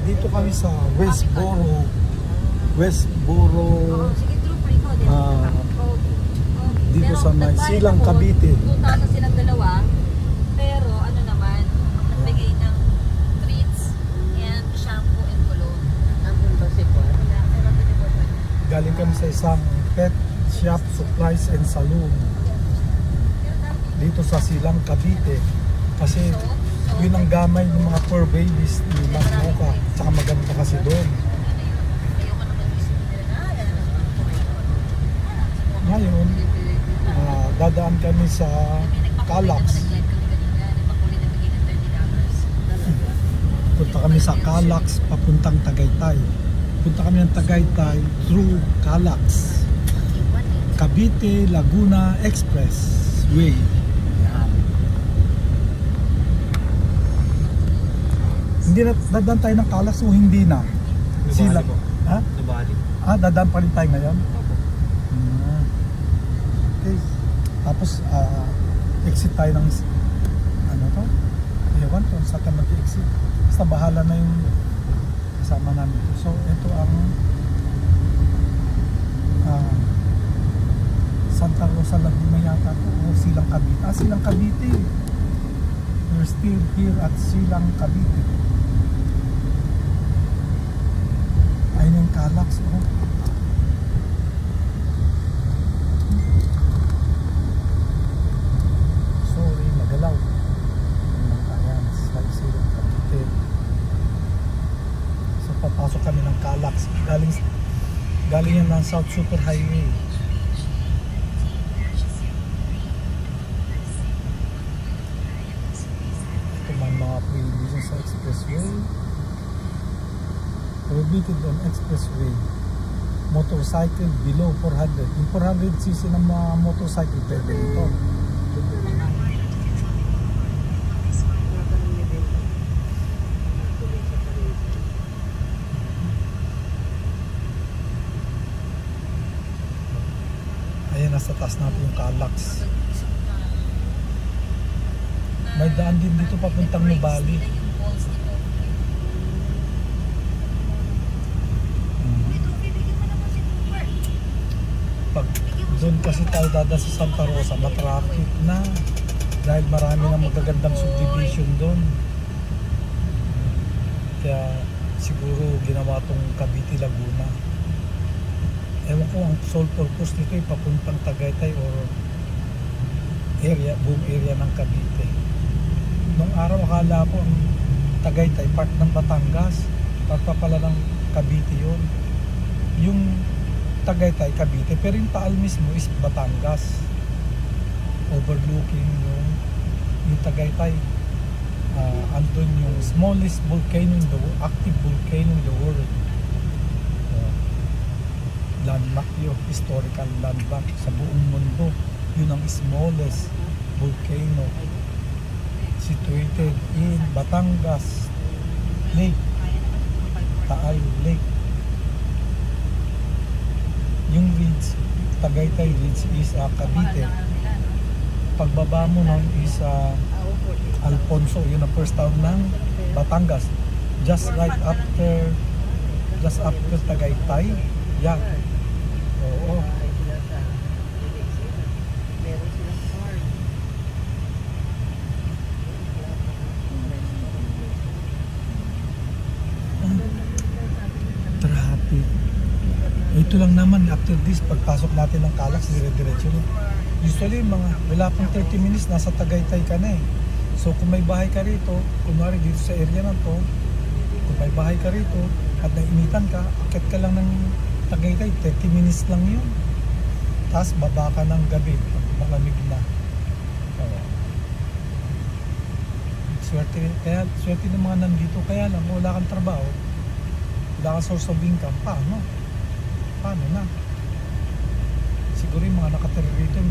dito kami sa Westboro. Westboro. Dito sa may Silang Cavite. 2,000 silang dalawa. Pero ano naman, nagbigay ng treats and shampoo and cologne. Ang punto si Juan. Galing kami sa isang pet shop, supplies and saloon. Dito sa Silang Cavite. Kasi yun ang gamay ng mga fur babies ni Mang Mocha. Tsaka maganda kasi doon. Ngayon, dadaan kami sa Calax. Punta kami sa Calax papuntang Tagaytay. Punta kami ng Tagaytay through Calax. Cavite Laguna Expressway. Hindi na dadaan tayo ng Calax o hindi na? Sila. Ha? Dadaan pa rin tayo ngayon? Okay. Tapos exit tayo ng ano to? Ewan to, saan tayo mag-exit. Basta bahala na yung kasama namin. So ito ang Santa Rosa Laguna yata to, o Silang Cavite. Silang Cavite. We're still here at Silang Cavite. Ayun yung Calax, oh. Sorry, magalaw. Ayan, Silang Cavite. So papasok kami ng Calax. Galing yan ng South Super Highway. Ito man mga prohibition sa expressway. Prohibited on expressway. Motorcycle below 400. Yung 400cc ng mga motorcycle pwede nito. Ayan, nasa taas natin yung Calax. May daan din dito papuntang Nubali. Pag doon kasi tayo dadaan sa Santa Rosa, matraffic na dahil marami na magagandang subdivision doon. Kaya siguro ginawa tong Cavite Laguna. Ewan ko ang sole purpose nito ay papuntang Tagaytay or area, buong area ng Cavite. Nung araw akala ko ang Tagaytay part ng Batangas, part pa pala ng Cavite yun. Yung Tagaytay, Cavite, pero yung Taal mismo is Batangas. Overlooking yung Tagaytay. Andun yung smallest volcano in the world, active volcano in the world. Landmark yun, historical landmark sa buong mundo. Yun ang smallest volcano situated in Batangas Lake, Taal Lake. Yung ridge, Tagaytay ridge is Cavite. Pagbaba mo nun is Alfonso, yun ang first town ng Batangas. Just after Tagaytay. Yeah. Oo. Traffic. Ito lang naman, after this, pagpasok natin ng Calax, dire-diretso. Usually, wala pang 30 minutes, nasa Tagaytay ka na eh. So, kung may bahay ka rito, kunwari dito sa area na to, kung may bahay ka rito, at nainitan ka, akit ka lang ng Tagaytay, 30 minutes lang yun. Tapos, baba ka ng gabi, malamig na. Swerte ng mga nandito, kaya lang, wala kang trabaho, wala kang source of income, paano na? Siguro yung mga nakatira rito, yung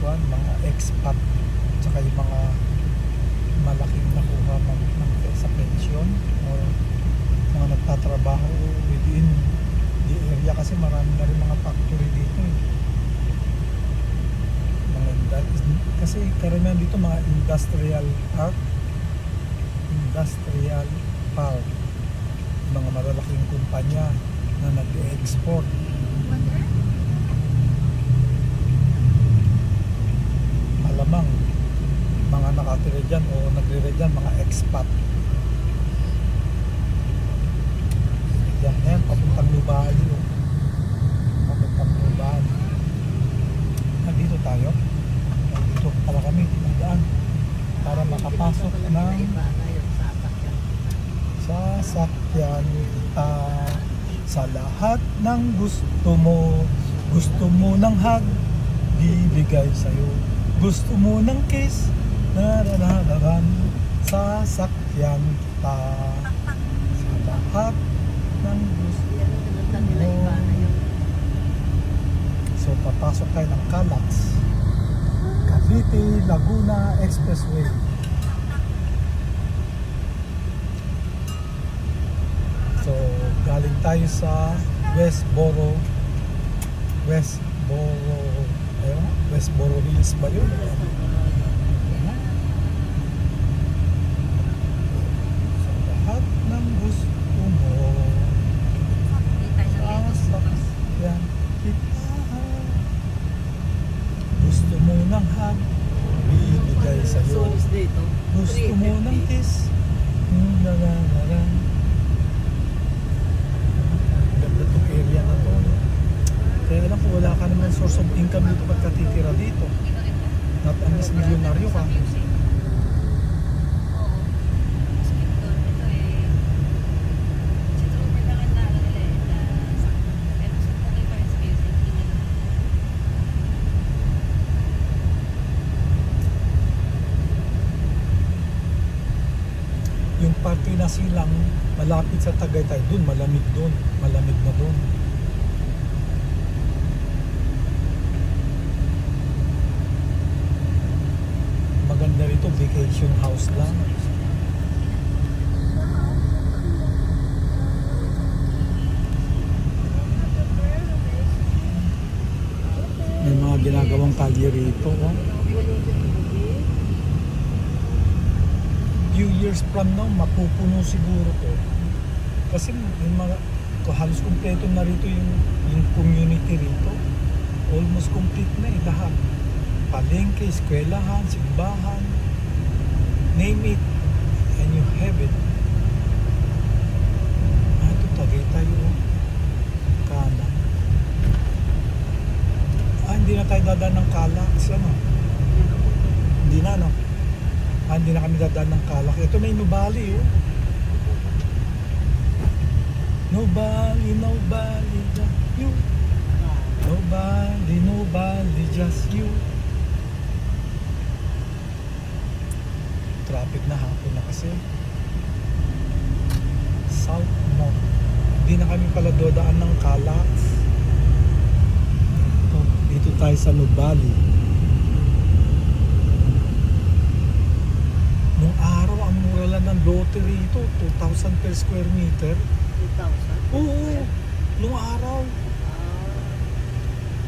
mga expat, tsaka yung mga malaking nakuha sa pension o mga nagtatrabaho within the area kasi marami na rin mga factory dito eh. Kasi karamihan dito mga industrial park. mga malalaking kumpanya na nag-export. Malamang mga nakatira dyan o nagre dyan, mga expat. Yan, papuntang Nubali. Papuntang Nubali. Nandito tayo. Nandito pala kami, tinandaan. Para makapasok ng sasakyan kita. Sa lahat ng gusto mo ng hug, bibigay sa'yo. Gusto mo ng kiss, nararararan, sasakyan kita. Sa lahat ng gusto mo. So papasok tayo ng Calax, Cavite, Laguna Expressway. So galing tayo sa Westboro Hills ba yun? Sa lahat ng gusto mo, sasakyan kita. Gusto mo ng hug, bibigay sa'yo. Gusto mo ng kiss, narararan. Ganda itong area na to. Kaya alam ko, wala ka naman source of income dito pagka titira dito. Not unless milyonaryo ka. Yung parte na silang malapit sa Tagaytay, dun, malamig na dun. Maganda rito, vacation house lang. May mga ginagawang kalye rito. Oh. Few years from now, mapupuno siguro to. Kasi yung mga, halos kumpleto na rito yung community rito. Almost complete na lahat. Palengke, eskwelahan, simbahan, name it, and you have it. Ito, Tagaytay tayo. Kanan. Hindi na tayo dadaan ng Calax. Ano? Hindi na, no? Hindi na kami dadaan ng Calax. Ito na yung Nubali, oh. Nobody, just you. Nobody, just you. Traffic na hapon na kasi. South Mall. Hindi na kami pala dodaan ng Calax. Dito tayo sa Nubali. Nung araw, ang mura lang ng lottery ito, 2,000 per square meter. 2,000? Oo, nung araw.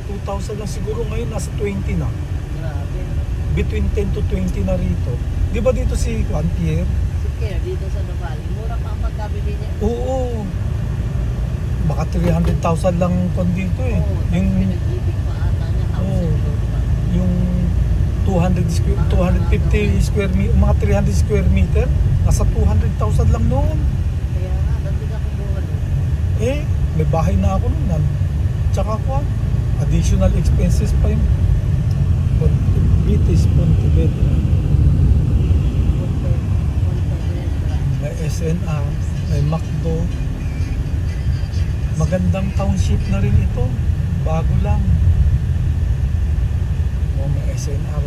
2,000 lang siguro, ngayon nasa 20 na. Grabe. Between 10 to 20 na rito. Di ba dito si Juan Pierre? Si Pierre, dito sa Nubali. Mura pa ang pagkabili niya. Oo. Baka 300,000 lang kon dito eh. Oo, Yung, pinag-ibig pa ata niya. Oo. House pa. yung 250 square meter, mga 300 square meter, nasa 200,000 lang noon. Kaya nga, dati ka kumuha doon. Eh, may bahay na ako noon. Tsaka ko, additional expenses pa yung British Pontevedra. May SNR, may McDo. Magandang township na rin ito. Bago lang. O, may SNR.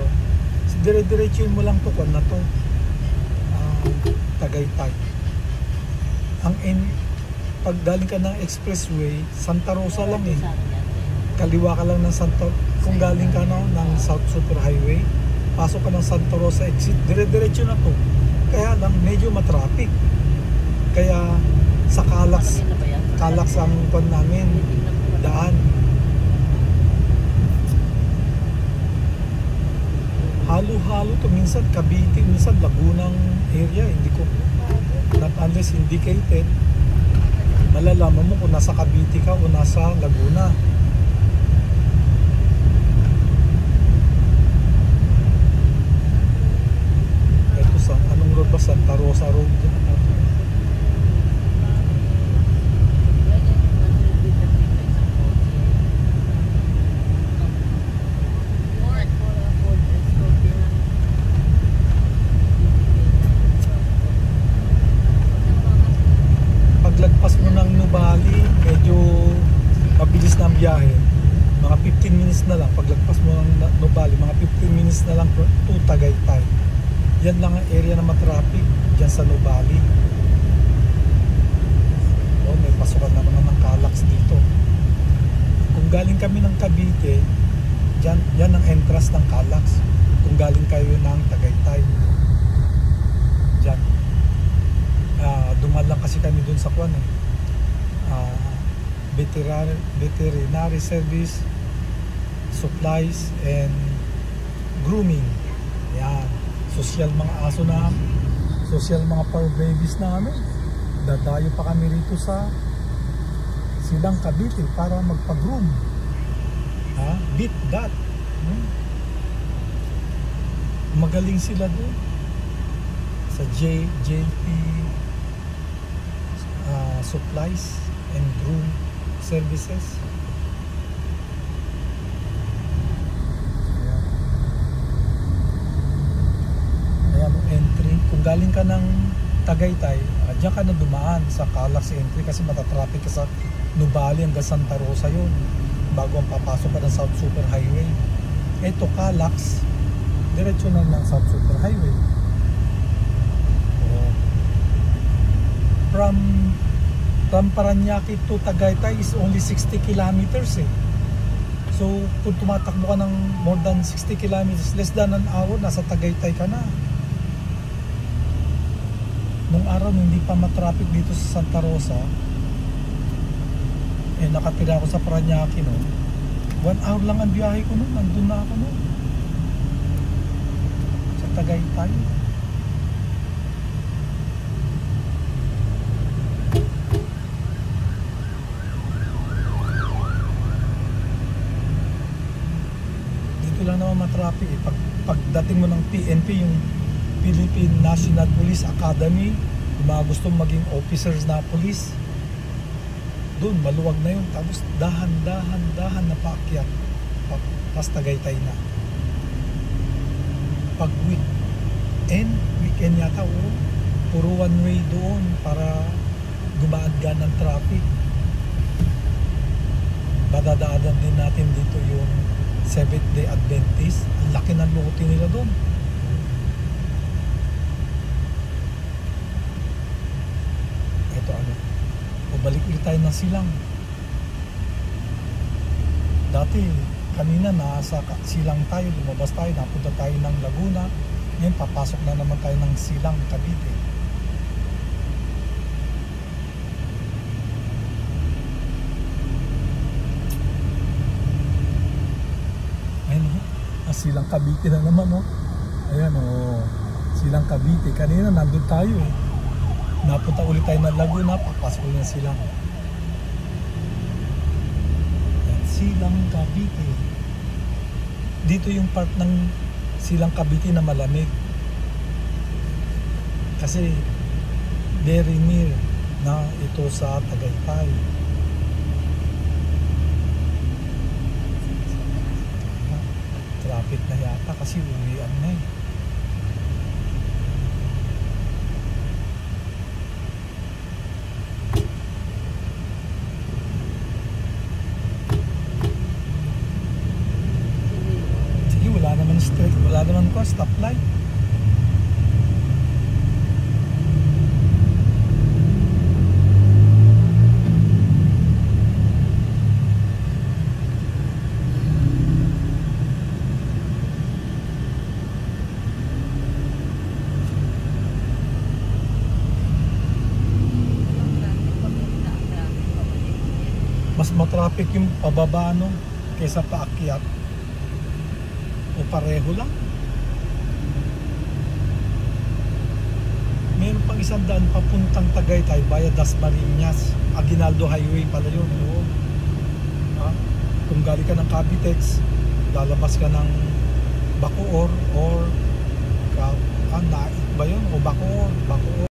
Dire-diretso mo lang to, na to. Tagaytay. Pag galing ka ng expressway, Santa Rosa lang eh. Kaliwa ka lang ng Santa, kung galing ka ng South Super Highway, pasok ka ng Santa Rosa exit, dire-diretso na to. Kaya lang medyo matraffic. Kaya sa Calax ang pan namin daan. Halo-halo to, minsan Cavite, minsan Lagunang area, hindi ko, not unless indicated. malalaman mo kung nasa Cavite ka o nasa Laguna. Ito sa anong road ba? Santa Rosa Road. Paglagpas mo ng Nubali, medyo mabilis na ang biyahe. Mga 15 minutes na lang. Paglagpas mo ng Nubali, mga 15 minutes na lang to Tagaytay. Yan lang ang area na matraffic dyan sa Nubali. Oh, may pasukan naman ng Calax dito. Kung galing kami ng Cavite, dyan, yan ang entrance ng Calax. Kung galing kayo ng Tagaytay, dyan. Dumaan lang kasi kami dun sa Kwan veterinary service, supplies and grooming. Yan, social mga aso na, social mga fur babies namin. Dadayo pa kami rito sa Silang Cavite para magpa-groom. Beat that. Magaling sila doon sa JP supplies and groom services. Ayan ang entry. Kung galing ka ng Tagaytay, diyan ka na dumaan sa Calax entry kasi matatraffic ka sa Nubali hanggang Santa Rosa yun bago ang papasok ka ng South Super Highway. Ito Calax, diretso na ng South Super Highway. From Paranaque to Tagaytay is only 60 kilometers eh. So kung tumatakbo ka ng more than 60 kilometers, less than an hour, nasa Tagaytay ka na. Nung araw hindi pa matraffic dito sa Santa Rosa, nakatira ako sa Paranaque, no? 1 hour lang ang biyahe ko noon, nandun na ako noon sa Tagaytay. Lang naman matraffic eh. Pagdating mo ng PNP, yung Philippine National Police Academy, yung mga gustong maging officers na police, doon maluwag na yun, tapos dahan na paakyat, pas Tagaytay na. Pag weekend yata, puro one way doon para gumaan-gaan ng traffic. Badadaanan din natin dito yung Seventh Day Adventist. Ang laki ng lote nila doon. Ito balik ulit tayo ng Silang. Dati kanina nasa Silang tayo, lumabas tayo, napunta tayo ng Laguna. Ngayon papasok na naman tayo ng Silang, Cavite. Silang Cavite na naman, no? Ayan, Silang Cavite. Kanina nandun tayo eh. Napunta ulit tayo ng Laguna, papasok ulit na Silang. Ayan, Silang Cavite. Dito yung part ng Silang Cavite na malamig. Kasi very near na ito sa Tagaytay. Traffic na yata kasi uwian na eh. Sige, wala naman straight, wala naman ko stoplight. Mas matraffic yung pababa, no, kaysa paakyat. O pareho lang. mayroon pang 100 papuntang Tagaytay via Dasmariñas. Aguinaldo Highway pala yun. Oo. Ha? Kung galing ka ng Cavitex, lalabas ka ng Bacoor or Naik ba yun? O Bacoor.